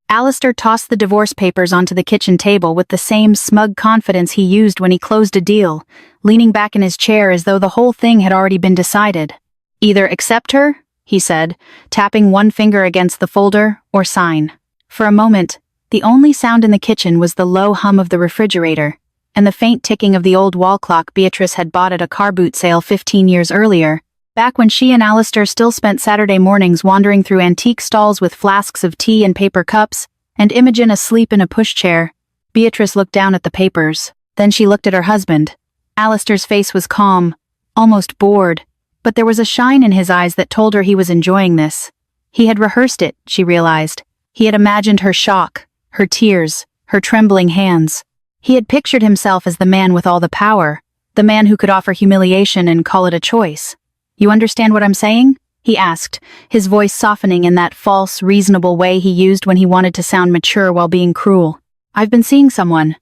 Alistair tossed the divorce papers onto the kitchen table with the same smug confidence he used when he closed a deal, leaning back in his chair as though the whole thing had already been decided. "Either accept her," he said, tapping one finger against the folder, "or sign." For a moment, the only sound in the kitchen was the low hum of the refrigerator, and the faint ticking of the old wall clock Beatrice had bought at a car boot sale 15 years earlier, back when she and Alistair still spent Saturday mornings wandering through antique stalls with flasks of tea and paper cups, and Imogen asleep in a pushchair. Beatrice looked down at the papers. Then she looked at her husband. Alistair's face was calm, almost bored, but there was a shine in his eyes that told her he was enjoying this. He had rehearsed it, she realized. He had imagined her shock, her tears, her trembling hands. He had pictured himself as the man with all the power, the man who could offer humiliation and call it a choice. "You understand what I'm saying?" he asked, his voice softening in that false, reasonable way he used when he wanted to sound mature while being cruel. "I've been seeing someone.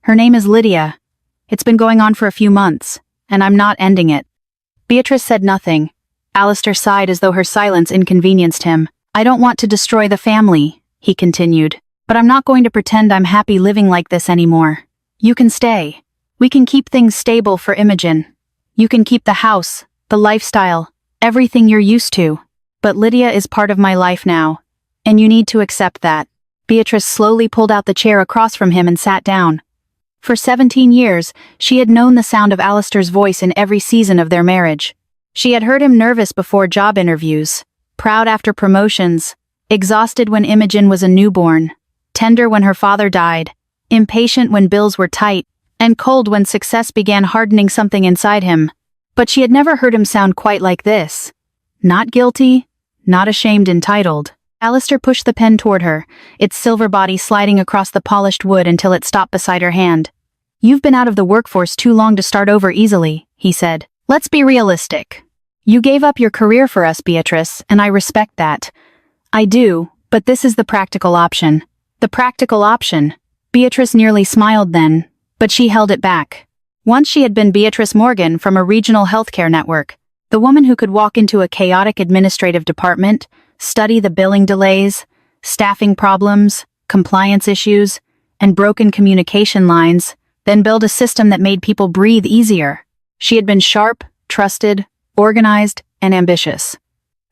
Her name is Lydia. It's been going on for a few months, and I'm not ending it." Beatrice said nothing. Alistair sighed as though her silence inconvenienced him. "I don't want to destroy the family," he continued, "but I'm not going to pretend I'm happy living like this anymore. You can stay. We can keep things stable for Imogen. You can keep the house, the lifestyle, everything you're used to. But Lydia is part of my life now, and you need to accept that." Beatrice slowly pulled out the chair across from him and sat down. For 17 years, she had known the sound of Alistair's voice in every season of their marriage. She had heard him nervous before job interviews, proud after promotions, exhausted when Imogen was a newborn, tender when her father died, impatient when bills were tight, and cold when success began hardening something inside him. But she had never heard him sound quite like this. Not guilty, not ashamed, entitled. Alistair pushed the pen toward her, its silver body sliding across the polished wood until it stopped beside her hand. "You've been out of the workforce too long to start over easily," he said. "Let's be realistic. You gave up your career for us, Beatrice, and I respect that. I do, but this is the practical option." The practical option. Beatrice nearly smiled then, but she held it back. Once she had been Beatrice Morgan from a regional healthcare network, the woman who could walk into a chaotic administrative department, study the billing delays, staffing problems, compliance issues, and broken communication lines, then build a system that made people breathe easier. She had been sharp, trusted, organized, and ambitious.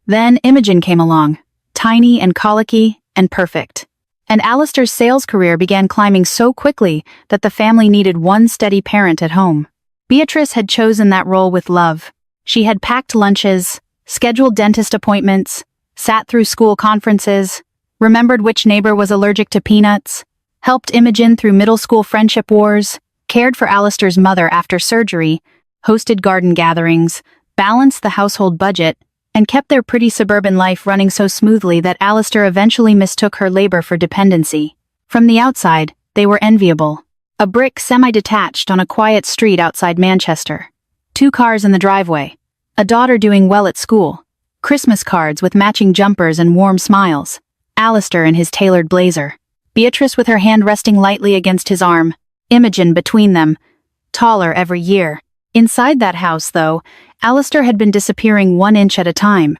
Then Imogen came along, tiny and colicky and perfect. And Alistair's sales career began climbing so quickly that the family needed one steady parent at home. Beatrice had chosen that role with love. She had packed lunches, scheduled dentist appointments, sat through school conferences, remembered which neighbor was allergic to peanuts, helped Imogen through middle school friendship wars, cared for Alistair's mother after surgery, hosted garden gatherings, balanced the household budget, and kept their pretty suburban life running so smoothly that Alistair eventually mistook her labor for dependency. From the outside, they were enviable. A brick semi-detached on a quiet street outside Manchester. 2 cars in the driveway. A daughter doing well at school. Christmas cards with matching jumpers and warm smiles. Alistair in his tailored blazer. Beatrice with her hand resting lightly against his arm. Imogen between them. Taller every year. Inside that house, though, Alistair had been disappearing 1 inch at a time.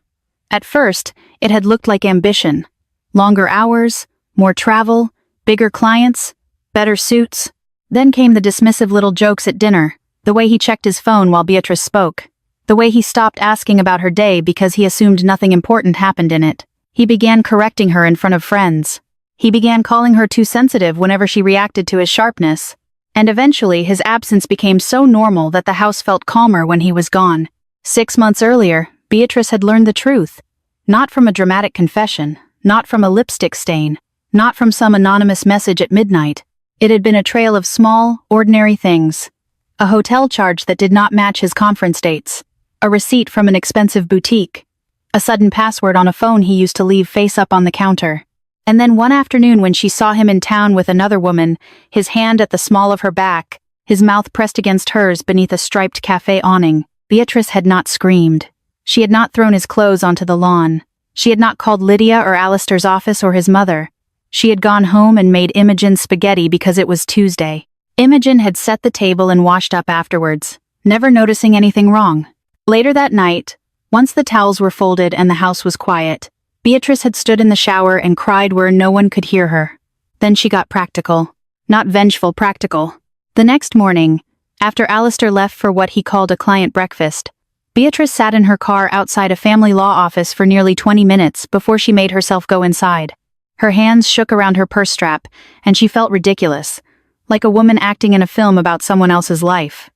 At first, it had looked like ambition. Longer hours, more travel, bigger clients, better suits. Then came the dismissive little jokes at dinner, the way he checked his phone while Beatrice spoke, the way he stopped asking about her day because he assumed nothing important happened in it. He began correcting her in front of friends. He began calling her too sensitive whenever she reacted to his sharpness. And eventually his absence became so normal that the house felt calmer when he was gone. 6 months earlier, Beatrice had learned the truth. Not from a dramatic confession, not from a lipstick stain, not from some anonymous message at midnight. It had been a trail of small, ordinary things. A hotel charge that did not match his conference dates. A receipt from an expensive boutique. A sudden password on a phone he used to leave face up on the counter. And then one afternoon when she saw him in town with another woman, his hand at the small of her back, his mouth pressed against hers beneath a striped cafe awning, Beatrice had not screamed. She had not thrown his clothes onto the lawn. She had not called Lydia or Alistair's office or his mother. She had gone home and made Imogen spaghetti because it was Tuesday. Imogen had set the table and washed up afterwards, never noticing anything wrong. Later that night, once the towels were folded and the house was quiet, Beatrice had stood in the shower and cried where no one could hear her. Then she got practical. Not vengeful, practical. The next morning, after Alistair left for what he called a client breakfast, Beatrice sat in her car outside a family law office for nearly 20 minutes before she made herself go inside. Her hands shook around her purse strap, and she felt ridiculous, like a woman acting in a film about someone else's life.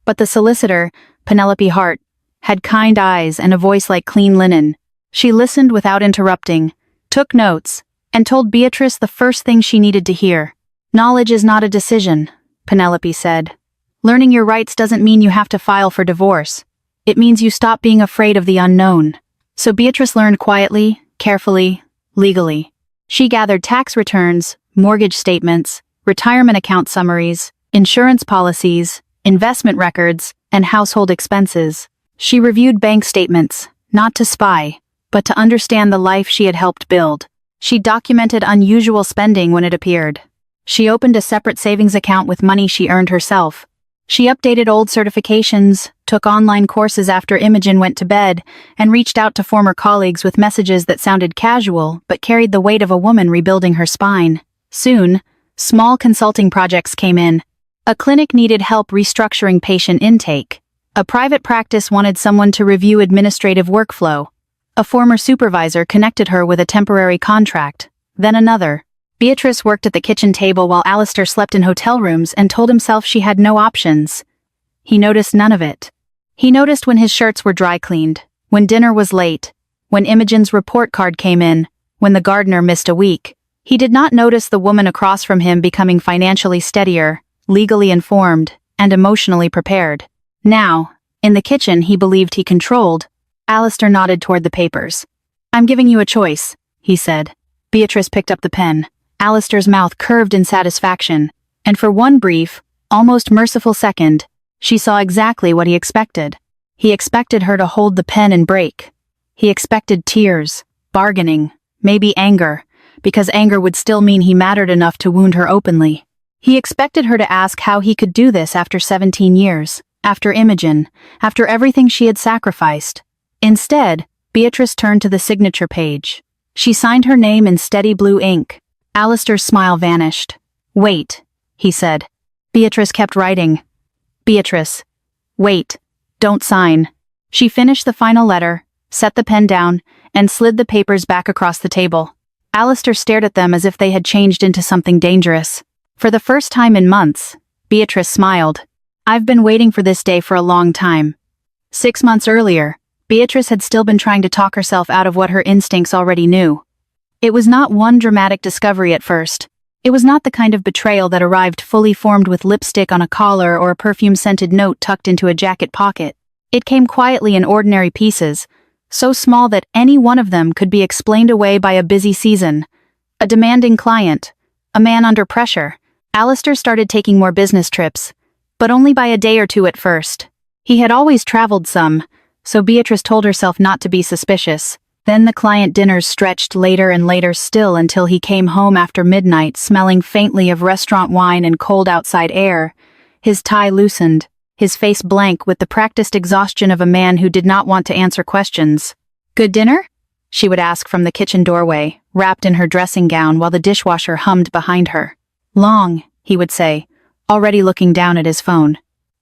But the solicitor, Penelope Hart, had kind eyes and a voice like clean linen. She listened without interrupting, took notes, and told Beatrice the first thing she needed to hear. "Knowledge is not a decision," Penelope said. "Learning your rights doesn't mean you have to file for divorce. It means you stop being afraid of the unknown." So Beatrice learned quietly, carefully, legally. She gathered tax returns, mortgage statements, retirement account summaries, insurance policies, investment records, and household expenses. She reviewed bank statements, not to spy, but to understand the life she had helped build. She documented unusual spending when it appeared. She opened a separate savings account with money she earned herself. She updated old certifications, took online courses after Imogen went to bed, and reached out to former colleagues with messages that sounded casual but carried the weight of a woman rebuilding her spine. Soon, small consulting projects came in. A clinic needed help restructuring patient intake. A private practice wanted someone to review administrative workflow. A former supervisor connected her with a temporary contract. Then another. Beatrice worked at the kitchen table while Alistair slept in hotel rooms and told himself she had no options. He noticed none of it. He noticed when his shirts were dry cleaned, when dinner was late, when Imogen's report card came in, when the gardener missed a week. He did not notice the woman across from him becoming financially steadier, legally informed, and emotionally prepared. Now, in the kitchen he believed he controlled, Alistair nodded toward the papers. "I'm giving you a choice," he said. Beatrice picked up the pen. Alistair's mouth curved in satisfaction, and for one brief, almost merciful second, she saw exactly what he expected. He expected her to hold the pen and break. He expected tears, bargaining, maybe anger, because anger would still mean he mattered enough to wound her openly. He expected her to ask how he could do this after 17 years, after Imogen, after everything she had sacrificed. Instead, Beatrice turned to the signature page. She signed her name in steady blue ink. Alistair's smile vanished. "Wait," he said. Beatrice kept writing. "Beatrice, wait, don't sign." She finished the final letter, set the pen down, and slid the papers back across the table. Alistair stared at them as if they had changed into something dangerous. For the first time in months, Beatrice smiled. "I've been waiting for this day for a long time." 6 months earlier, Beatrice had still been trying to talk herself out of what her instincts already knew. It was not one dramatic discovery at first. It was not the kind of betrayal that arrived fully formed with lipstick on a collar or a perfume-scented note tucked into a jacket pocket. It came quietly in ordinary pieces, so small that any one of them could be explained away by a busy season, a demanding client, a man under pressure. Alistair started taking more business trips, but only by a day or two at first. He had always traveled some, so Beatrice told herself not to be suspicious. Then the client dinners stretched later and later still until he came home after midnight smelling faintly of restaurant wine and cold outside air, his tie loosened, his face blank with the practiced exhaustion of a man who did not want to answer questions. "Good dinner?" she would ask from the kitchen doorway, wrapped in her dressing gown while the dishwasher hummed behind her. "Long," he would say, already looking down at his phone.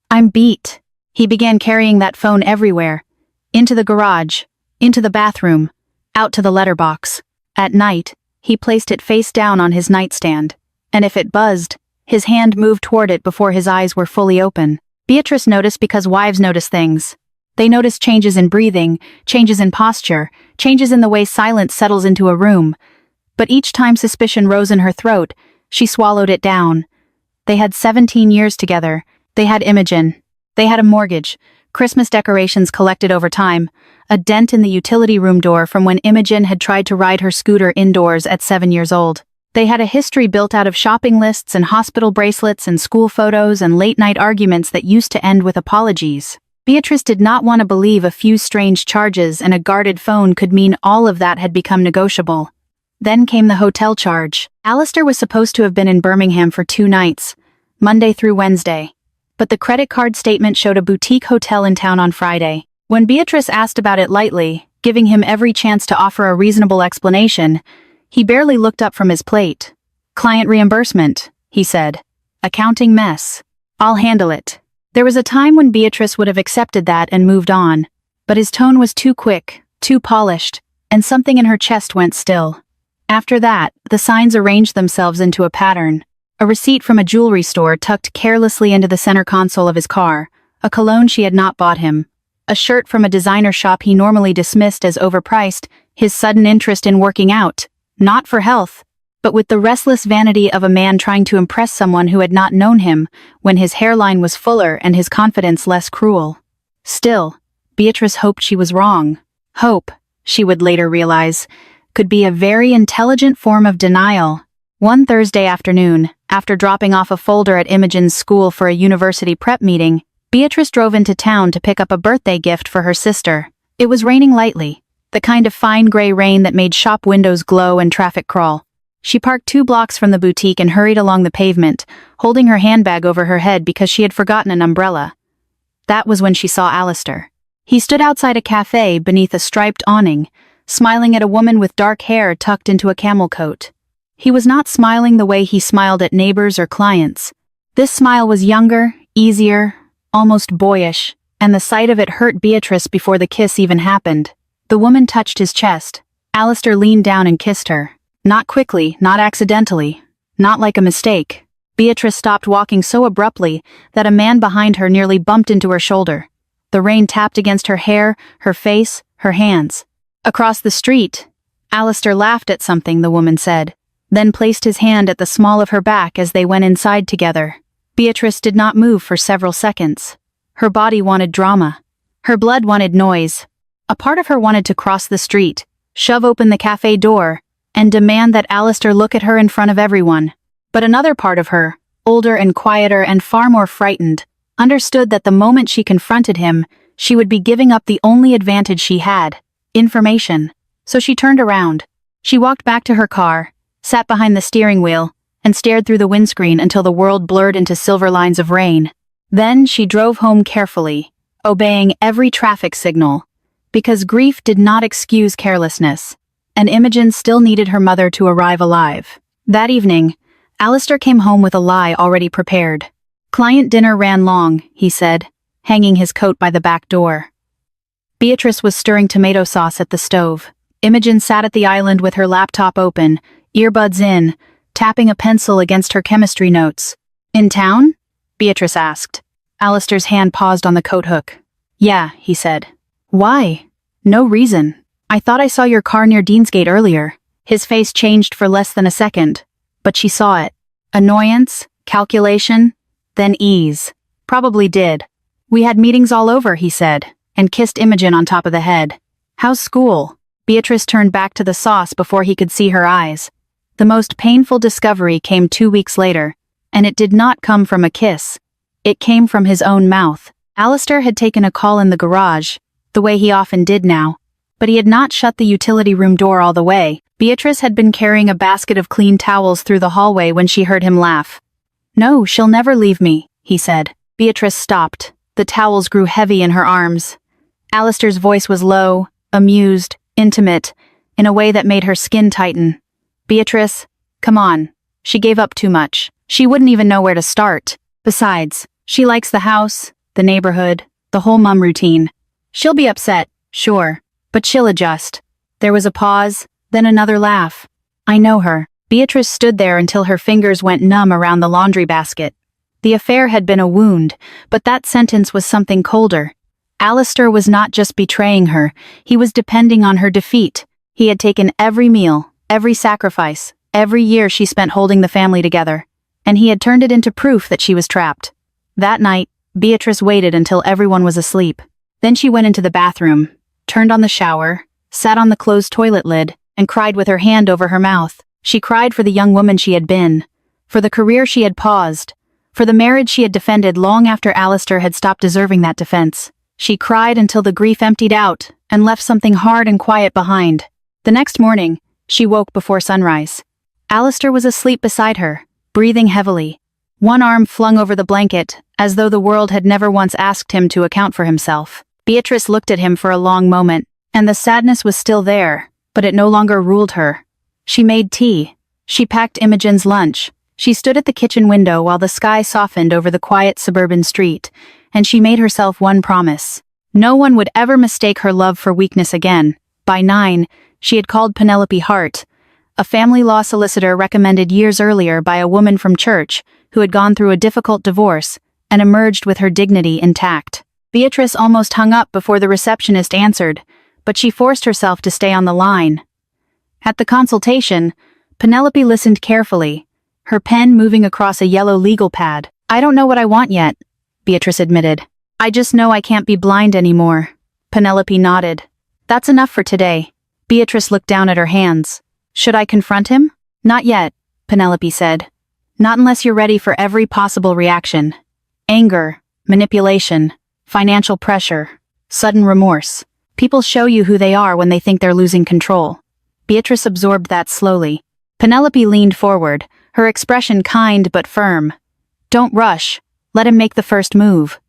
"I'm beat." He began carrying that phone everywhere. Into the garage, into the bathroom, out to the letterbox. At night, he placed it face down on his nightstand, and if it buzzed, his hand moved toward it before his eyes were fully open. Beatrice noticed because wives notice things. They notice changes in breathing, changes in posture, changes in the way silence settles into a room. But each time suspicion rose in her throat, she swallowed it down. They had 17 years together. They had Imogen. They had a mortgage, Christmas decorations collected over time, a dent in the utility room door from when Imogen had tried to ride her scooter indoors at 7 years old. They had a history built out of shopping lists and hospital bracelets and school photos and late-night arguments that used to end with apologies. Beatrice did not want to believe a few strange charges and a guarded phone could mean all of that had become negotiable. Then came the hotel charge. Alistair was supposed to have been in Birmingham for 2 nights, Monday through Wednesday. But the credit card statement showed a boutique hotel in town on Friday. When Beatrice asked about it lightly, giving him every chance to offer a reasonable explanation. He barely looked up from his plate. "Client reimbursement," he said. "Accounting mess. I'll handle it." There was a time when Beatrice would have accepted that and moved on, but his tone was too quick, too polished, and something in her chest went still. After that, the signs arranged themselves into a pattern. A receipt from a jewelry store tucked carelessly into the center console of his car, a cologne she had not bought him, a shirt from a designer shop he normally dismissed as overpriced, his sudden interest in working out, not for health, but with the restless vanity of a man trying to impress someone who had not known him when his hairline was fuller and his confidence less cruel. Still, Beatrice hoped she was wrong. Hope, she would later realize, could be a very intelligent form of denial. One Thursday afternoon, after dropping off a folder at Imogen's school for a university prep meeting, Beatrice drove into town to pick up a birthday gift for her sister. It was raining lightly, the kind of fine gray rain that made shop windows glow and traffic crawl. She parked 2 blocks from the boutique and hurried along the pavement, holding her handbag over her head because she had forgotten an umbrella. That was when she saw Alistair. He stood outside a cafe beneath a striped awning, smiling at a woman with dark hair tucked into a camel coat. He was not smiling the way he smiled at neighbors or clients. This smile was younger, easier, almost boyish, and the sight of it hurt Beatrice before the kiss even happened. The woman touched his chest. Alistair leaned down and kissed her. Not quickly, not accidentally, not like a mistake. Beatrice stopped walking so abruptly that a man behind her nearly bumped into her shoulder. The rain tapped against her hair, her face, her hands. Across the street, Alistair laughed at something the woman said, then placed his hand at the small of her back as they went inside together. Beatrice did not move for several seconds. Her body wanted drama. Her blood wanted noise. A part of her wanted to cross the street, shove open the cafe door, and demand that Alistair look at her in front of everyone. But another part of her, older and quieter and far more frightened, understood that the moment she confronted him, she would be giving up the only advantage she had, information. So she turned around. She walked back to her car, sat behind the steering wheel, and stared through the windscreen until the world blurred into silver lines of rain. Then she drove home carefully, obeying every traffic signal, because grief did not excuse carelessness, and Imogen still needed her mother to arrive alive. That evening, Alistair came home with a lie already prepared. "Client dinner ran long," he said, hanging his coat by the back door. Beatrice was stirring tomato sauce at the stove. Imogen sat at the island with her laptop open, earbuds in, tapping a pencil against her chemistry notes. "In town?" Beatrice asked. Alistair's hand paused on the coat hook. "Yeah," he said. "Why?" "No reason. I thought I saw your car near Deansgate earlier." His face changed for less than a second, but she saw it. Annoyance, calculation, then ease. "Probably did. We had meetings all over," he said, and kissed Imogen on top of the head. "How's school?" Beatrice turned back to the sauce before he could see her eyes. The most painful discovery came 2 weeks later, and it did not come from a kiss. It came from his own mouth. Alistair had taken a call in the garage, the way he often did now, but he had not shut the utility room door all the way. Beatrice had been carrying a basket of clean towels through the hallway when she heard him laugh. "No, she'll never leave me," he said. Beatrice stopped. The towels grew heavy in her arms. Alistair's voice was low, amused, intimate, in a way that made her skin tighten. "Beatrice, come on." She gave up too much. She wouldn't even know where to start. Besides, she likes the house, the neighborhood, the whole mum routine. She'll be upset, sure, but she'll adjust. There was a pause, then another laugh. "I know her." Beatrice stood there until her fingers went numb around the laundry basket. The affair had been a wound, but that sentence was something colder. Alistair was not just betraying her, he was depending on her defeat. He had taken every meal, every sacrifice, every year she spent holding the family together, and he had turned it into proof that she was trapped. That night, Beatrice waited until everyone was asleep. Then she went into the bathroom, turned on the shower, sat on the closed toilet lid, and cried with her hand over her mouth. She cried for the young woman she had been, for the career she had paused, for the marriage she had defended long after Alistair had stopped deserving that defense. She cried until the grief emptied out and left something hard and quiet behind. The next morning, she woke before sunrise. Alistair was asleep beside her, breathing heavily, one arm flung over the blanket, as though the world had never once asked him to account for himself. Beatrice looked at him for a long moment, And the sadness was still there, but it no longer ruled her. She made tea. She packed Imogen's lunch. She stood at the kitchen window while the sky softened over the quiet suburban street, and she made herself one promise. No one would ever mistake her love for weakness again. By 9, she had called Penelope Hart, a family law solicitor recommended years earlier by a woman from church who had gone through a difficult divorce and emerged with her dignity intact. Beatrice almost hung up before the receptionist answered, but she forced herself to stay on the line. At the consultation, Penelope listened carefully, her pen moving across a yellow legal pad. "I don't know what I want yet," Beatrice admitted. "I just know I can't be blind anymore." Penelope nodded. "That's enough for today." Beatrice looked down at her hands. "Should I confront him?" "Not yet," Penelope said. "Not unless you're ready for every possible reaction. Anger, manipulation, financial pressure, sudden remorse. People show you who they are when they think they're losing control." Beatrice absorbed that slowly. Penelope leaned forward, her expression kind but firm. "Don't rush. Let him make the first move."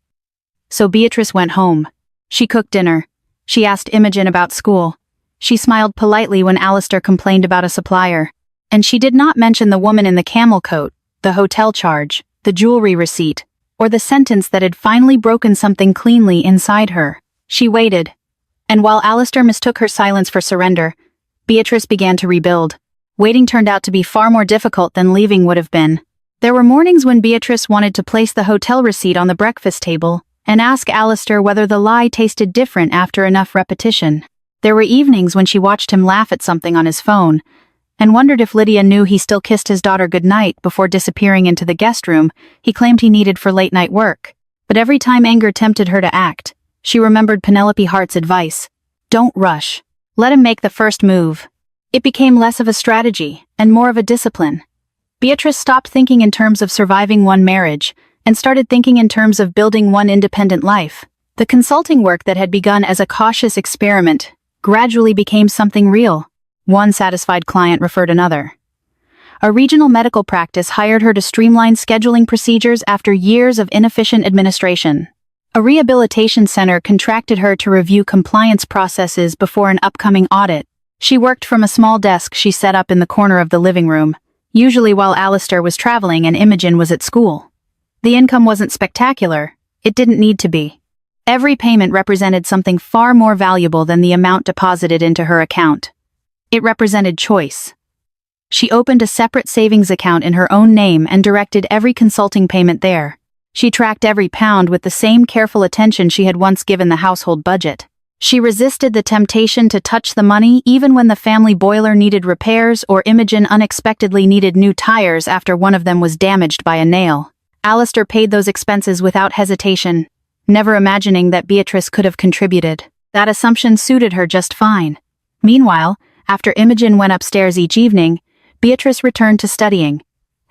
So Beatrice went home. She cooked dinner. She asked Imogen about school. She smiled politely when Alistair complained about a supplier. And she did not mention the woman in the camel coat, the hotel charge, the jewelry receipt, or the sentence that had finally broken something cleanly inside her. She waited. And while Alistair mistook her silence for surrender, Beatrice began to rebuild. Waiting turned out to be far more difficult than leaving would have been. There were mornings when Beatrice wanted to place the hotel receipt on the breakfast table and ask Alistair whether the lie tasted different after enough repetition. There were evenings when she watched him laugh at something on his phone and wondered if Lydia knew he still kissed his daughter goodnight before disappearing into the guest room he claimed he needed for late-night work. But every time anger tempted her to act, she remembered Penelope Hart's advice. Don't rush. Let him make the first move. It became less of a strategy and more of a discipline. Beatrice stopped thinking in terms of surviving one marriage and started thinking in terms of building one independent life. The consulting work that had begun as a cautious experiment gradually became something real. One satisfied client referred another. A regional medical practice hired her to streamline scheduling procedures after years of inefficient administration. A rehabilitation center contracted her to review compliance processes before an upcoming audit. She worked from a small desk she set up in the corner of the living room, usually while Alistair was traveling and Imogen was at school. The income wasn't spectacular. It didn't need to be. Every payment represented something far more valuable than the amount deposited into her account. It represented choice. She opened a separate savings account in her own name and directed every consulting payment there. She tracked every pound with the same careful attention she had once given the household budget. She resisted the temptation to touch the money even when the family boiler needed repairs or Imogen unexpectedly needed new tires after one of them was damaged by a nail. Alistair paid those expenses without hesitation, never imagining that Beatrice could have contributed. That assumption suited her just fine. Meanwhile, after Imogen went upstairs each evening, Beatrice returned to studying.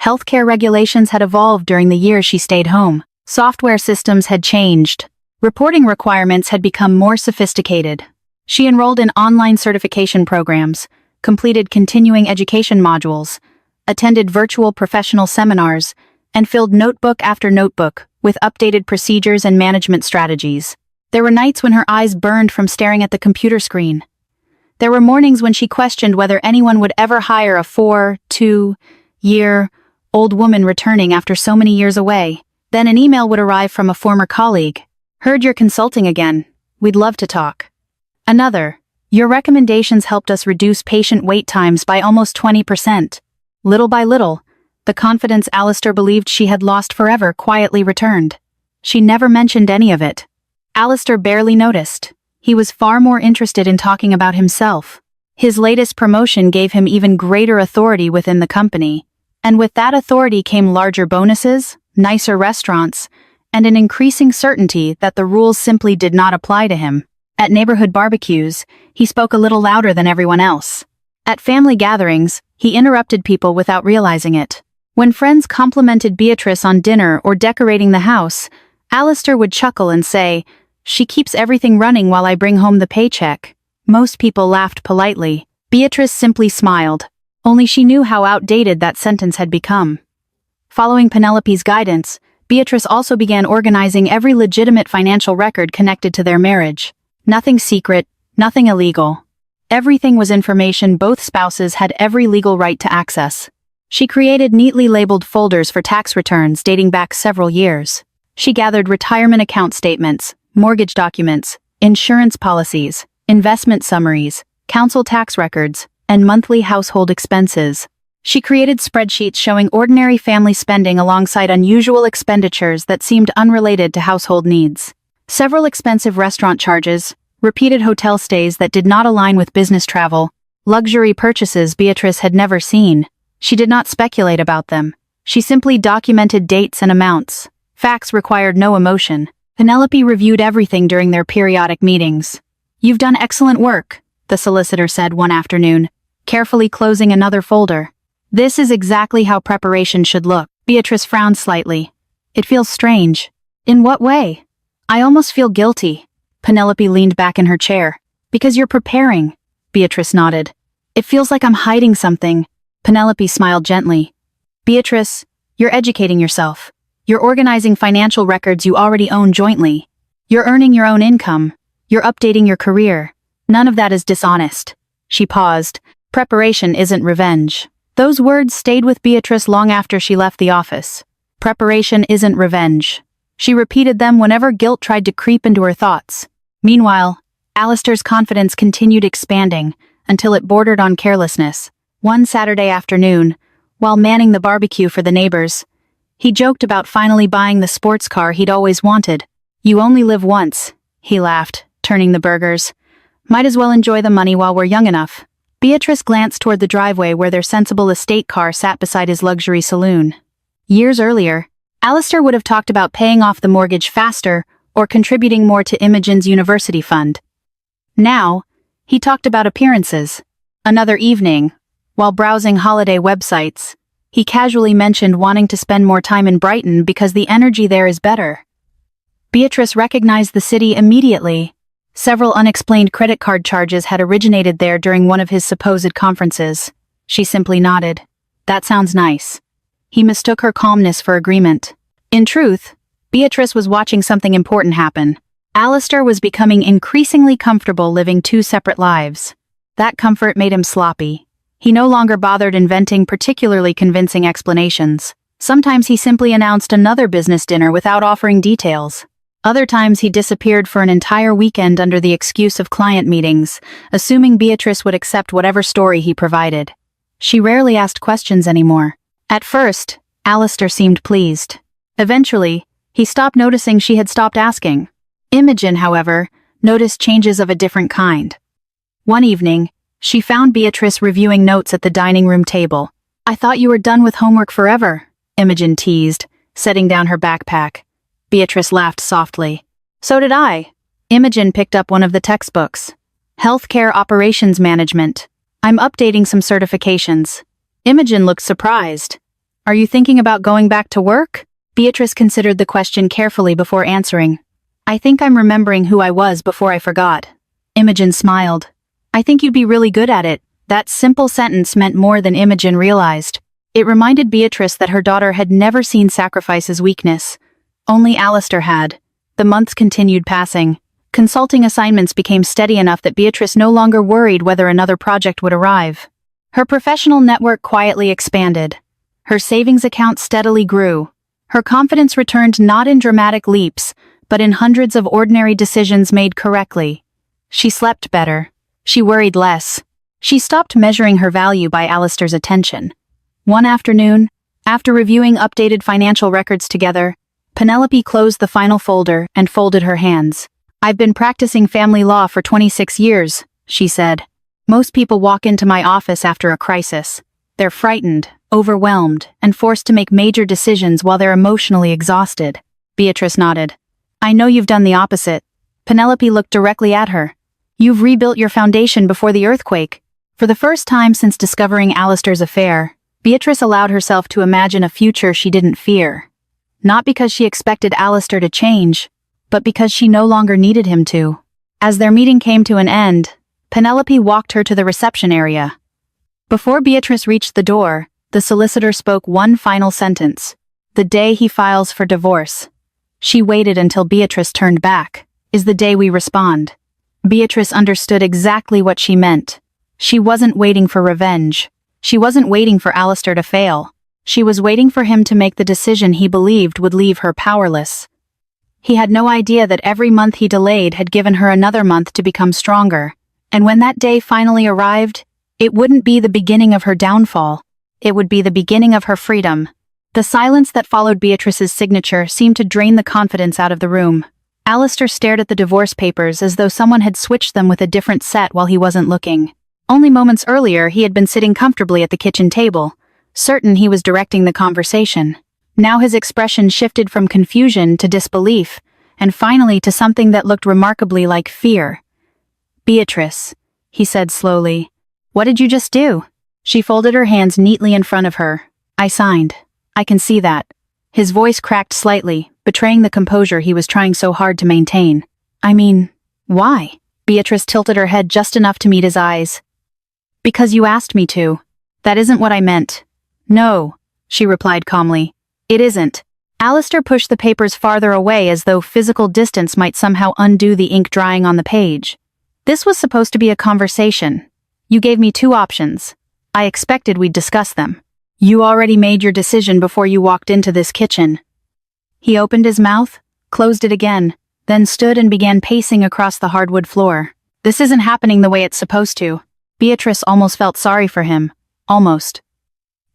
Healthcare regulations had evolved during the years she stayed home. Software systems had changed. Reporting requirements had become more sophisticated. She enrolled in online certification programs, completed continuing education modules, attended virtual professional seminars, and filled notebook after notebook with updated procedures and management strategies. There were nights when her eyes burned from staring at the computer screen. There were mornings when she questioned whether anyone would ever hire a 4-2-year-old woman returning after so many years away. Then an email would arrive from a former colleague. "Heard you're consulting again. We'd love to talk." Another, "Your recommendations helped us reduce patient wait times by almost 20%. Little by little, the confidence Alistair believed she had lost forever quietly returned. She never mentioned any of it. Alistair barely noticed. He was far more interested in talking about himself. His latest promotion gave him even greater authority within the company. And with that authority came larger bonuses, nicer restaurants, and an increasing certainty that the rules simply did not apply to him. At neighborhood barbecues, he spoke a little louder than everyone else. At family gatherings, he interrupted people without realizing it. When friends complimented Beatrice on dinner or decorating the house, Alistair would chuckle and say, "She keeps everything running while I bring home the paycheck." Most people laughed politely. Beatrice simply smiled. Only she knew how outdated that sentence had become. Following Penelope's guidance, Beatrice also began organizing every legitimate financial record connected to their marriage. Nothing secret, Nothing illegal. Everything was information both spouses had every legal right to access. She created neatly labeled folders for tax returns dating back several years. She gathered retirement account statements, mortgage documents, insurance policies, investment summaries, council tax records, and monthly household expenses. She created spreadsheets showing ordinary family spending alongside unusual expenditures that seemed unrelated to household needs. Several expensive restaurant charges, repeated hotel stays that did not align with business travel, luxury purchases Beatrice had never seen. She did not speculate about them. She simply documented dates and amounts. Facts required no emotion. Penelope reviewed everything during their periodic meetings. "You've done excellent work," the solicitor said one afternoon, carefully closing another folder. "This is exactly how preparation should look." Beatrice frowned slightly. "It feels strange." "In what way?" "I almost feel guilty." Penelope leaned back in her chair. "Because you're preparing." Beatrice nodded. "It feels like I'm hiding something." Penelope smiled gently. "Beatrice, you're educating yourself. You're organizing financial records you already own jointly. You're earning your own income. You're updating your career. None of that is dishonest." She paused. "Preparation isn't revenge." Those words stayed with Beatrice long after she left the office. Preparation isn't revenge. She repeated them whenever guilt tried to creep into her thoughts. Meanwhile, Alistair's confidence continued expanding until it bordered on carelessness. One Saturday afternoon, while manning the barbecue for the neighbors, he joked about finally buying the sports car he'd always wanted. "You only live once," he laughed, turning the burgers. "Might as well enjoy the money while we're young enough." Beatrice glanced toward the driveway where their sensible estate car sat beside his luxury saloon. Years earlier, Alistair would have talked about paying off the mortgage faster or contributing more to Imogen's university fund. Now, he talked about appearances. Another evening, while browsing holiday websites, he casually mentioned wanting to spend more time in Brighton because the energy there is better. Beatrice recognized the city immediately. Several unexplained credit card charges had originated there during one of his supposed conferences. She simply nodded. "That sounds nice." He mistook her calmness for agreement. In truth, Beatrice was watching something important happen. Alistair was becoming increasingly comfortable living two separate lives. That comfort made him sloppy. He no longer bothered inventing particularly convincing explanations. Sometimes he simply announced another business dinner without offering details. Other times he disappeared for an entire weekend under the excuse of client meetings, assuming Beatrice would accept whatever story he provided. She rarely asked questions anymore. At first, Alistair seemed pleased. Eventually, he stopped noticing she had stopped asking. Imogen, however, noticed changes of a different kind. One evening, she found Beatrice reviewing notes at the dining room table. "I thought you were done with homework forever," Imogen teased, setting down her backpack. Beatrice laughed softly. "So did I." Imogen picked up one of the textbooks. "Healthcare Operations Management. I'm updating some certifications." Imogen looked surprised. "Are you thinking about going back to work?" Beatrice considered the question carefully before answering. "I think I'm remembering who I was before I forgot." Imogen smiled. "I think you'd be really good at it." That simple sentence meant more than Imogen realized. It reminded Beatrice that her daughter had never seen sacrifice as weakness. Only Alistair had. The months continued passing. Consulting assignments became steady enough that Beatrice no longer worried whether another project would arrive. Her professional network quietly expanded. Her savings account steadily grew. Her confidence returned not in dramatic leaps, but in hundreds of ordinary decisions made correctly. She slept better. She worried less. She stopped measuring her value by Alistair's attention. One afternoon, after reviewing updated financial records together, Penelope closed the final folder and folded her hands. "I've been practicing family law for 26 years, she said. "Most people walk into my office after a crisis. They're frightened, overwhelmed, and forced to make major decisions while they're emotionally exhausted." Beatrice nodded. "I know you've done the opposite." Penelope looked directly at her. "You've rebuilt your foundation before the earthquake." For the first time since discovering Alistair's affair, Beatrice allowed herself to imagine a future she didn't fear. Not because she expected Alistair to change, but because she no longer needed him to. As their meeting came to an end, Penelope walked her to the reception area. Before Beatrice reached the door, the solicitor spoke one final sentence. "The day he files for divorce." She waited until Beatrice turned back. "Is the day we respond." Beatrice understood exactly what she meant. She wasn't waiting for revenge. She wasn't waiting for Alistair to fail. She was waiting for him to make the decision he believed would leave her powerless. He had no idea that every month he delayed had given her another month to become stronger, and when that day finally arrived, it wouldn't be the beginning of her downfall. It would be the beginning of her freedom. The silence that followed Beatrice's signature seemed to drain the confidence out of the room. Alistair stared at the divorce papers as though someone had switched them with a different set while he wasn't looking. Only moments earlier he had been sitting comfortably at the kitchen table, certain he was directing the conversation. Now his expression shifted from confusion to disbelief, and finally to something that looked remarkably like fear. "Beatrice," he said slowly, "what did you just do?" She folded her hands neatly in front of her. "I signed. I can see that." His voice cracked slightly, betraying the composure he was trying so hard to maintain. "I mean, why?" Beatrice tilted her head just enough to meet his eyes. "Because you asked me to. That isn't what I meant." "No," she replied calmly. "It isn't." Alistair pushed the papers farther away as though physical distance might somehow undo the ink drying on the page. "This was supposed to be a conversation. You gave me two options. I expected we'd discuss them. You already made your decision before you walked into this kitchen." He opened his mouth, closed it again, then stood and began pacing across the hardwood floor. "This isn't happening the way it's supposed to." Beatrice almost felt sorry for him. Almost.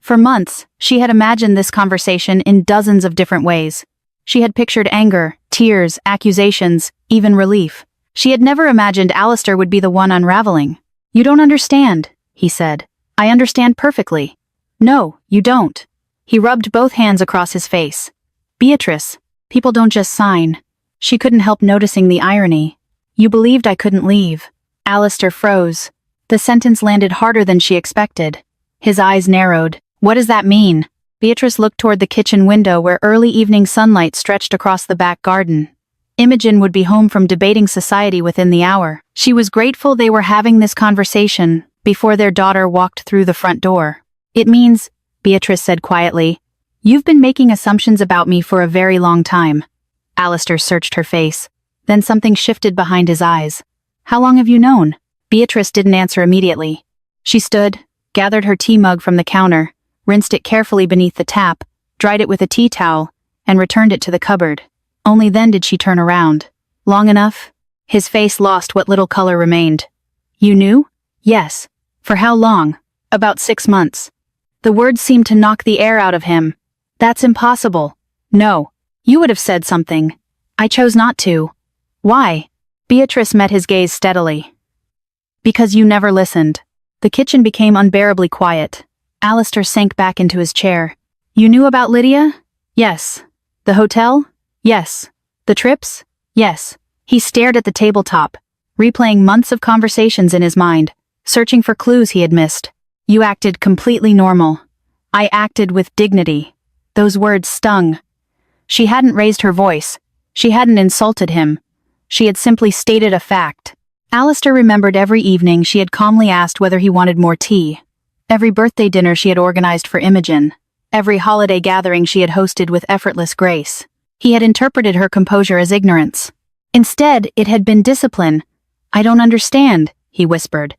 For months, she had imagined this conversation in dozens of different ways. She had pictured anger, tears, accusations, even relief. She had never imagined Alistair would be the one unraveling. "You don't understand," he said. "I understand perfectly." "No, you don't." He rubbed both hands across his face. "Beatrice, people don't just sign." She couldn't help noticing the irony. "You believed I couldn't leave." Alistair froze. The sentence landed harder than she expected. His eyes narrowed. "What does that mean?" Beatrice looked toward the kitchen window where early evening sunlight stretched across the back garden. Imogen would be home from debating society within the hour. She was grateful they were having this conversation before their daughter walked through the front door. "It means," Beatrice said quietly, "you've been making assumptions about me for a very long time." Alistair searched her face. Then something shifted behind his eyes. "How long have you known?" Beatrice didn't answer immediately. She stood, gathered her tea mug from the counter, rinsed it carefully beneath the tap, dried it with a tea towel, and returned it to the cupboard. Only then did she turn around. "Long enough?" His face lost what little color remained. "You knew?" "Yes." "For how long?" "About 6 months." The words seemed to knock the air out of him. "That's impossible." "No. You would have said something." "I chose not to." "Why?" Beatrice met his gaze steadily. "Because you never listened." The kitchen became unbearably quiet. Alistair sank back into his chair. "You knew about Lydia?" "Yes." "The hotel?" "Yes." "The trips?" "Yes." He stared at the tabletop, replaying months of conversations in his mind, searching for clues he had missed. "You acted completely normal." "I acted with dignity." Those words stung. She hadn't raised her voice. She hadn't insulted him. She had simply stated a fact. Alistair remembered every evening she had calmly asked whether he wanted more tea. Every birthday dinner she had organized for Imogen. Every holiday gathering she had hosted with effortless grace. He had interpreted her composure as ignorance. Instead, it had been discipline. "I don't understand," he whispered.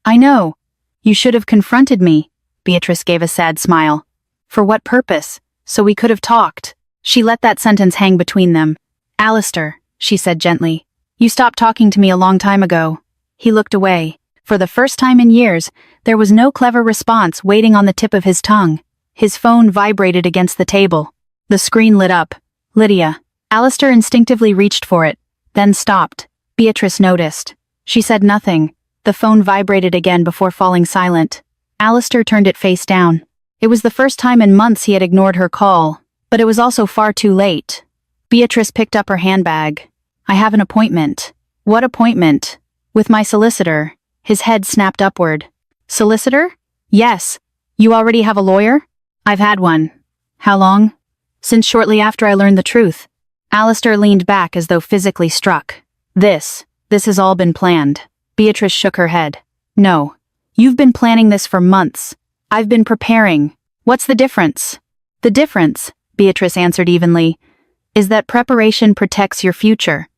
"I know. You should have confronted me." Beatrice gave a sad smile. "For what purpose? So we could have talked." She let that sentence hang between them. "Alistair," she said gently, "you stopped talking to me a long time ago." He looked away. For the first time in years, there was no clever response waiting on the tip of his tongue. His phone vibrated against the table. The screen lit up. "Lydia." Alistair instinctively reached for it, then stopped. Beatrice noticed. She said nothing. The phone vibrated again before falling silent. Alistair turned it face down. It was the first time in months he had ignored her call, but it was also far too late. Beatrice picked up her handbag. "I have an appointment." "What appointment?" "With my solicitor." His head snapped upward. "Solicitor?" "Yes." "You already have a lawyer?" "I've had one." "How long?" "Since shortly after I learned the truth." Alistair leaned back as though physically struck. This has all been planned." Beatrice shook her head. "No. You've been planning this for months. I've been preparing. What's the difference?" "The difference," Beatrice answered evenly, "is that preparation protects your future."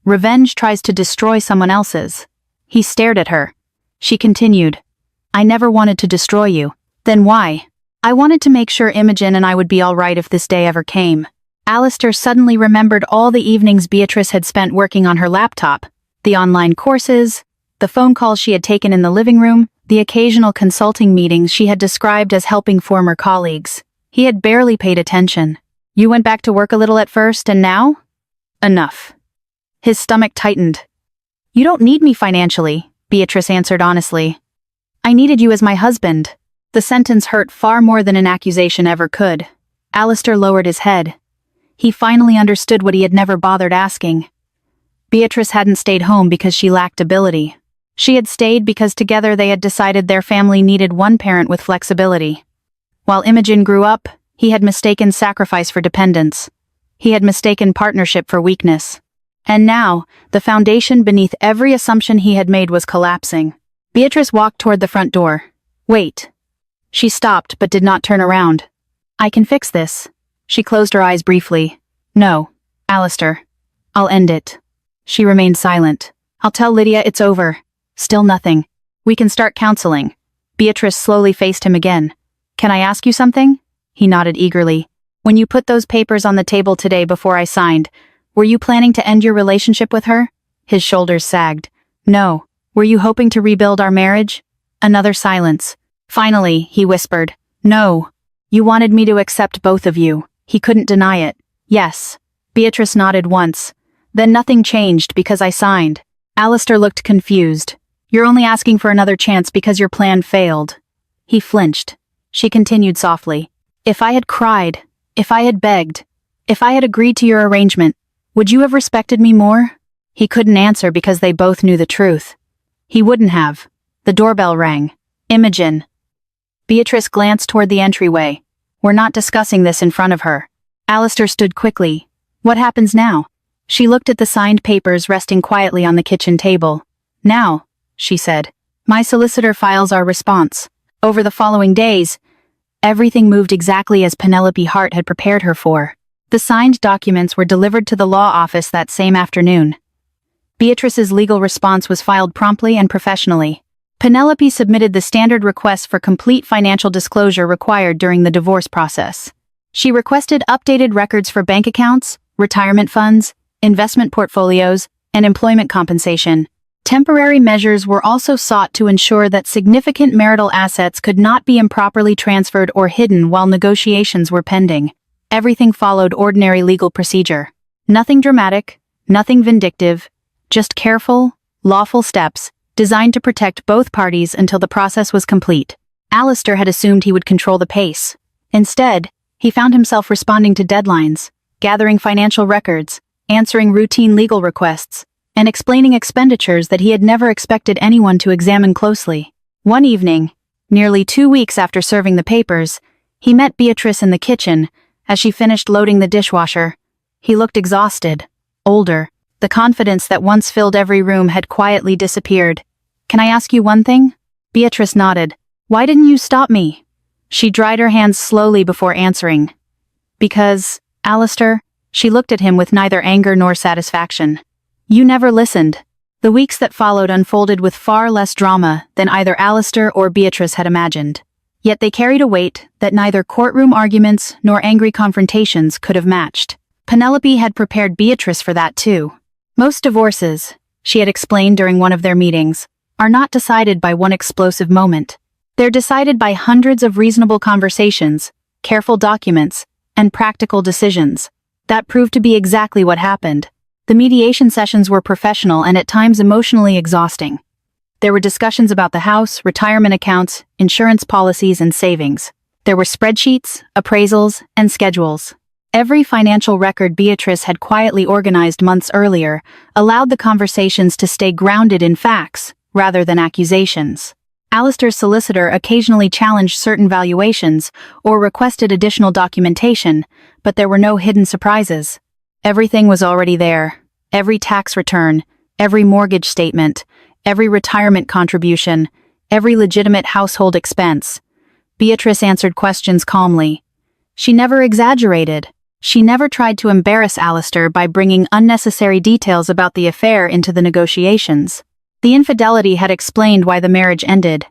Revenge tries to destroy someone else's. He stared at her. She continued, I never wanted to destroy you. Then why? I wanted to make sure Imogen and I would be all right if this day ever came. Alistair suddenly remembered all the evenings Beatrice had spent working on her laptop, the online courses, the phone calls she had taken in the living room, the occasional consulting meetings she had described as helping former colleagues. He had barely paid attention. You went back to work a little at first, and now? Enough. His stomach tightened. You don't need me financially, Beatrice answered honestly. I needed you as my husband. The sentence hurt far more than an accusation ever could. Alistair lowered his head. He finally understood what he had never bothered asking. Beatrice hadn't stayed home because she lacked ability. She had stayed because together they had decided their family needed one parent with flexibility. While Imogen grew up, he had mistaken sacrifice for dependence. He had mistaken partnership for weakness. And now, the foundation beneath every assumption he had made was collapsing. Beatrice walked toward the front door. Wait. She stopped but did not turn around. I can fix this. She closed her eyes briefly. No, Alistair. I'll end it. She remained silent. I'll tell Lydia it's over. Still nothing. We can start counseling. Beatrice slowly faced him again. Can I ask you something? He nodded eagerly. When you put those papers on the table today before I signed, were you planning to end your relationship with her? His shoulders sagged. No. Were you hoping to rebuild our marriage? Another silence. Finally, he whispered. No. You wanted me to accept both of you. He couldn't deny it. Yes. Beatrice nodded once. Then nothing changed because I signed. Alistair looked confused. You're only asking for another chance because your plan failed. He flinched. She continued softly. If I had cried, if I had begged, if I had agreed to your arrangement, would you have respected me more? He couldn't answer because they both knew the truth. He wouldn't have. The doorbell rang. Imogen. Beatrice glanced toward the entryway. We're not discussing this in front of her. Alistair stood quickly. What happens now? She looked at the signed papers resting quietly on the kitchen table. Now, she said, my solicitor files our response. Over the following days, everything moved exactly as Penelope Hart had prepared her for. The signed documents were delivered to the law office that same afternoon. Beatrice's legal response was filed promptly and professionally. Penelope submitted the standard request for complete financial disclosure required during the divorce process. She requested updated records for bank accounts, retirement funds, investment portfolios, and employment compensation. Temporary measures were also sought to ensure that significant marital assets could not be improperly transferred or hidden while negotiations were pending. Everything followed ordinary legal procedure. Nothing dramatic, nothing vindictive, just careful, lawful steps designed to protect both parties until the process was complete. Alistair had assumed he would control the pace. Instead, he found himself responding to deadlines, gathering financial records, answering routine legal requests, and explaining expenditures that he had never expected anyone to examine closely. One evening, nearly 2 weeks after serving the papers, he met Beatrice in the kitchen as she finished loading the dishwasher. He looked exhausted, older. The confidence that once filled every room had quietly disappeared. Can I ask you one thing? Beatrice nodded. Why didn't you stop me? She dried her hands slowly before answering. Because, Alistair, she looked at him with neither anger nor satisfaction. You never listened. The weeks that followed unfolded with far less drama than either Alistair or Beatrice had imagined. Yet they carried a weight that neither courtroom arguments nor angry confrontations could have matched. Penelope had prepared Beatrice for that too. Most divorces, she had explained during one of their meetings, are not decided by one explosive moment. They're decided by hundreds of reasonable conversations, careful documents, and practical decisions. That proved to be exactly what happened. The mediation sessions were professional and at times emotionally exhausting. There were discussions about the house, retirement accounts, insurance policies, and savings. There were spreadsheets, appraisals, and schedules. Every financial record Beatrice had quietly organized months earlier allowed the conversations to stay grounded in facts, rather than accusations. Alistair's solicitor occasionally challenged certain valuations or requested additional documentation, but there were no hidden surprises. Everything was already there. Every tax return, every mortgage statement, every retirement contribution, every legitimate household expense. Beatrice answered questions calmly. She never exaggerated. She never tried to embarrass Alistair by bringing unnecessary details about the affair into the negotiations. The infidelity had explained why the marriage ended,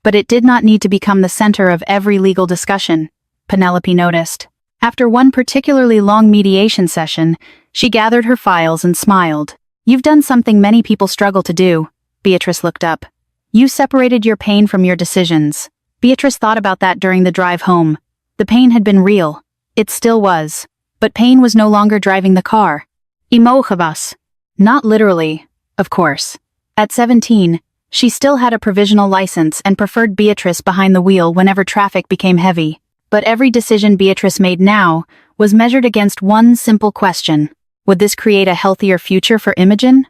but it did not need to become the center of every legal discussion, Penelope noticed. After one particularly long mediation session, she gathered her files and smiled. "You've done something many people struggle to do." Beatrice looked up. "You separated your pain from your decisions." Beatrice thought about that during the drive home. The pain had been real. It still was. But pain was no longer driving the car. Imojavas. Not literally, of course. At 17, she still had a provisional license and preferred Beatrice behind the wheel whenever traffic became heavy. But every decision Beatrice made now was measured against one simple question. Would this create a healthier future for Imogen?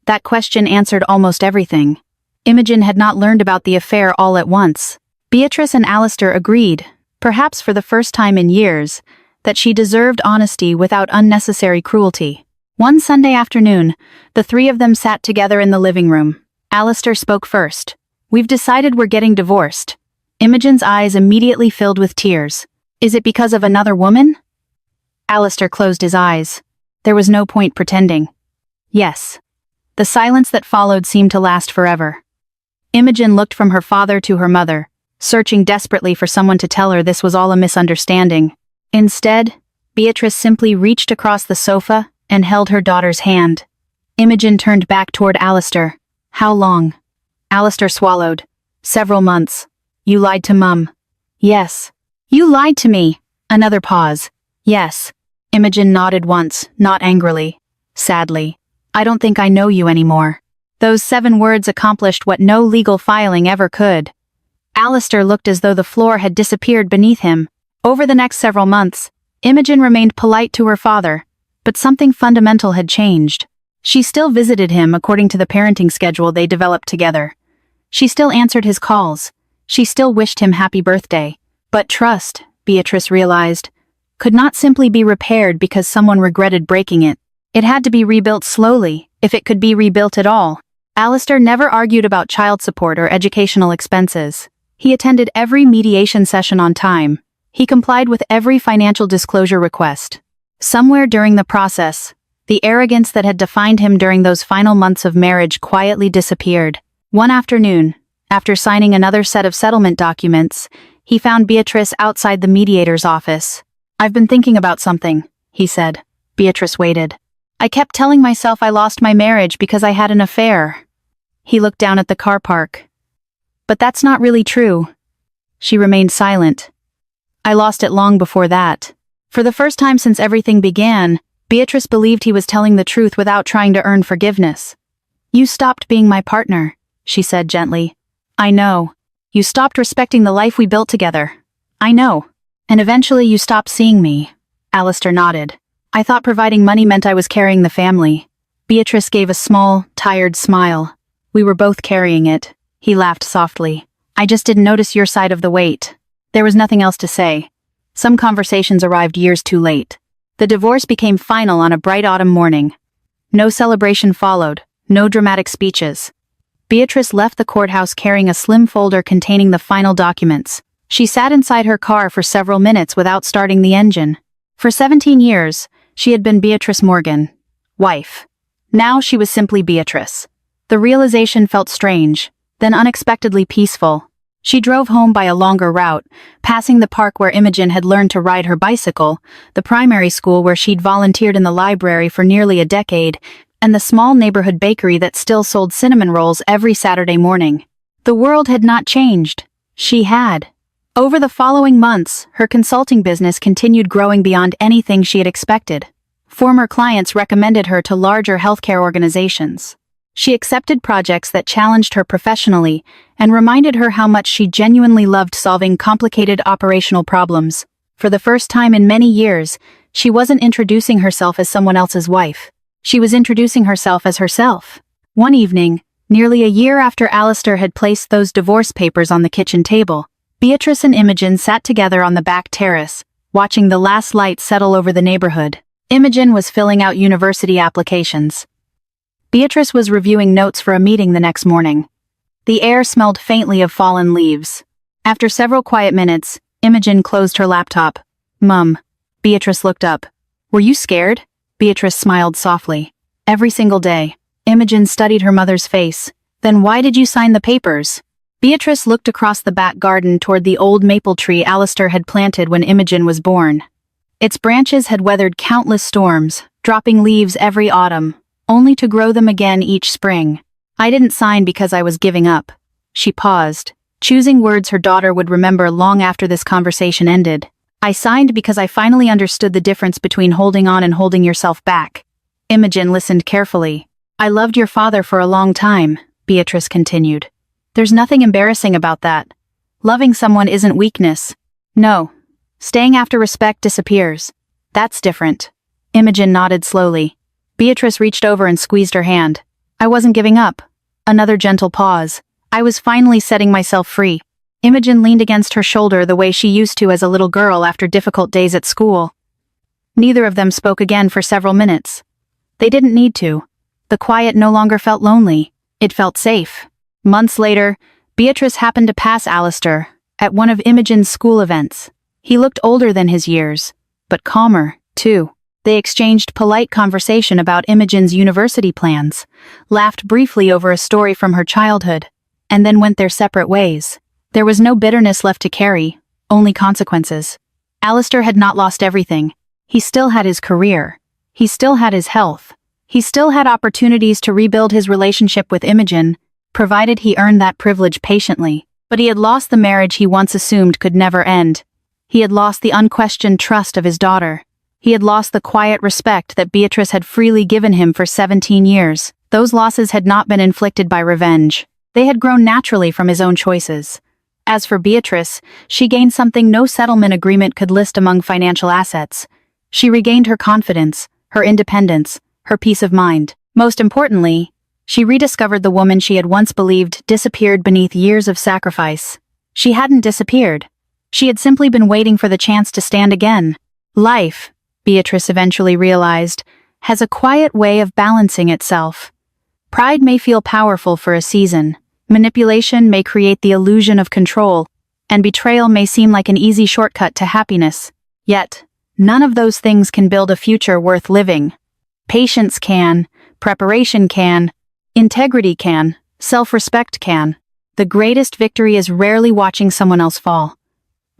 That question answered almost everything. Imogen had not learned about the affair all at once. Beatrice and Alistair agreed, perhaps for the first time in years, that she deserved honesty without unnecessary cruelty. One Sunday afternoon, the three of them sat together in the living room. Alistair spoke first. "We've decided we're getting divorced." Imogen's eyes immediately filled with tears. "Is it because of another woman?" Alistair closed his eyes. There was no point pretending. "Yes." The silence that followed seemed to last forever. Imogen looked from her father to her mother, searching desperately for someone to tell her this was all a misunderstanding. Instead, Beatrice simply reached across the sofa and held her daughter's hand. Imogen turned back toward Alistair. "How long?" Alistair swallowed. "Several months." "You lied to Mum." "Yes." "You lied to me." Another pause. "Yes." Imogen nodded once, not angrily. Sadly. "I don't think I know you anymore." Those 7 words accomplished what no legal filing ever could. Alistair looked as though the floor had disappeared beneath him. Over the next several months, Imogen remained polite to her father, but something fundamental had changed. She still visited him according to the parenting schedule they developed together. She still answered his calls. She still wished him happy birthday. But trust, Beatrice realized, could not simply be repaired because someone regretted breaking it. It had to be rebuilt slowly, if it could be rebuilt at all. Alistair never argued about child support or educational expenses. He attended every mediation session on time. He complied with every financial disclosure request. Somewhere during the process, the arrogance that had defined him during those final months of marriage quietly disappeared. One afternoon, after signing another set of settlement documents, he found Beatrice outside the mediator's office. "I've been thinking about something," he said. Beatrice waited. "I kept telling myself I lost my marriage because I had an affair." He looked down at the car park. "But that's not really true." She remained silent. "I lost it long before that." For the first time since everything began, Beatrice believed he was telling the truth without trying to earn forgiveness. "You stopped being my partner," she said gently. "I know. You stopped respecting the life we built together." "I know. And eventually you stopped seeing me." Alistair nodded. "I thought providing money meant I was carrying the family." Beatrice gave a small, tired smile. "We were both carrying it." He laughed softly. "I just didn't notice your side of the weight." There was nothing else to say. Some conversations arrived years too late. The divorce became final on a bright autumn morning. No celebration followed, no dramatic speeches. Beatrice left the courthouse carrying a slim folder containing the final documents. She sat inside her car for several minutes without starting the engine. For 17 years, she had been Beatrice Morgan, wife. Now she was simply Beatrice. The realization felt strange, then unexpectedly peaceful. She drove home by a longer route, passing the park where Imogen had learned to ride her bicycle, the primary school where she'd volunteered in the library for nearly a decade, and the small neighborhood bakery that still sold cinnamon rolls every Saturday morning. The world had not changed. She had. Over the following months, her consulting business continued growing beyond anything she had expected. Former clients recommended her to larger healthcare organizations. She accepted projects that challenged her professionally and reminded her how much she genuinely loved solving complicated operational problems. For the first time in many years, she wasn't introducing herself as someone else's wife. She was introducing herself as herself. One evening, nearly a year after Alistair had placed those divorce papers on the kitchen table, Beatrice and Imogen sat together on the back terrace, watching the last light settle over the neighborhood. Imogen was filling out university applications. Beatrice was reviewing notes for a meeting the next morning. The air smelled faintly of fallen leaves. After several quiet minutes, Imogen closed her laptop. "Mum." Beatrice looked up. Were you scared? Beatrice smiled softly. Every single day. Imogen studied her mother's face. Then why did you sign the papers? Beatrice looked across the back garden toward the old maple tree Alistair had planted when Imogen was born. Its branches had weathered countless storms, dropping leaves every autumn, only to grow them again each spring. I didn't sign because I was giving up. She paused, choosing words her daughter would remember long after this conversation ended. I signed because I finally understood the difference between holding on and holding yourself back. Imogen listened carefully. I loved your father for a long time, Beatrice continued. There's nothing embarrassing about that. Loving someone isn't weakness. No. Staying after respect disappears. That's different. Imogen nodded slowly. Beatrice reached over and squeezed her hand. I wasn't giving up. Another gentle pause. I was finally setting myself free. Imogen leaned against her shoulder the way she used to as a little girl after difficult days at school. Neither of them spoke again for several minutes. They didn't need to. The quiet no longer felt lonely. It felt safe. Months later, Beatrice happened to pass Alistair at one of Imogen's school events. He looked older than his years, but calmer, too. They exchanged polite conversation about Imogen's university plans, laughed briefly over a story from her childhood, and then went their separate ways. There was no bitterness left to carry, only consequences. Alistair had not lost everything. He still had his career. He still had his health. He still had opportunities to rebuild his relationship with Imogen, provided he earned that privilege patiently. But he had lost the marriage he once assumed could never end. He had lost the unquestioned trust of his daughter. He had lost the quiet respect that Beatrice had freely given him for 17 years. Those losses had not been inflicted by revenge. They had grown naturally from his own choices. As for Beatrice, she gained something no settlement agreement could list among financial assets. She regained her confidence, her independence, her peace of mind. Most importantly, she rediscovered the woman she had once believed disappeared beneath years of sacrifice. She hadn't disappeared. She had simply been waiting for the chance to stand again. Life, Beatrice eventually realized, has a quiet way of balancing itself. Pride may feel powerful for a season, manipulation may create the illusion of control, and betrayal may seem like an easy shortcut to happiness. Yet, none of those things can build a future worth living. Patience can, preparation can, integrity can, self-respect can. The greatest victory is rarely watching someone else fall.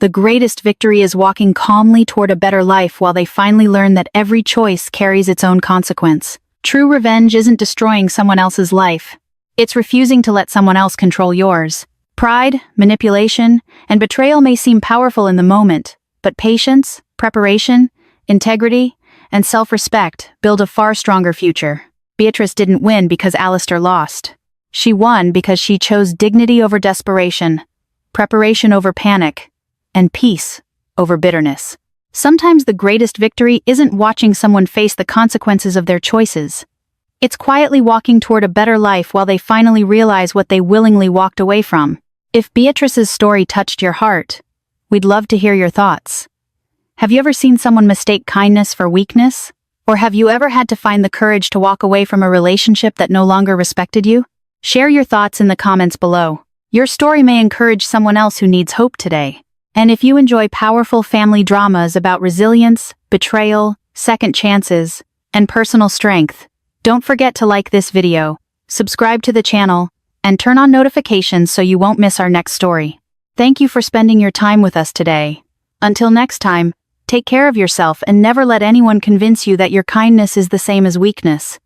The greatest victory is walking calmly toward a better life while they finally learn that every choice carries its own consequence. True revenge isn't destroying someone else's life. It's refusing to let someone else control yours. Pride, manipulation, and betrayal may seem powerful in the moment, but patience, preparation, integrity, and self-respect build a far stronger future. Beatrice didn't win because Alistair lost. She won because she chose dignity over desperation, preparation over panic, and peace over bitterness. Sometimes the greatest victory isn't watching someone face the consequences of their choices. It's quietly walking toward a better life while they finally realize what they willingly walked away from. If Beatrice's story touched your heart, we'd love to hear your thoughts. Have you ever seen someone mistake kindness for weakness? Or have you ever had to find the courage to walk away from a relationship that no longer respected you? Share your thoughts in the comments below. Your story may encourage someone else who needs hope today. And if you enjoy powerful family dramas about resilience, betrayal, second chances, and personal strength, don't forget to like this video, subscribe to the channel, and turn on notifications so you won't miss our next story. Thank you for spending your time with us today. Until next time, take care of yourself and never let anyone convince you that your kindness is the same as weakness.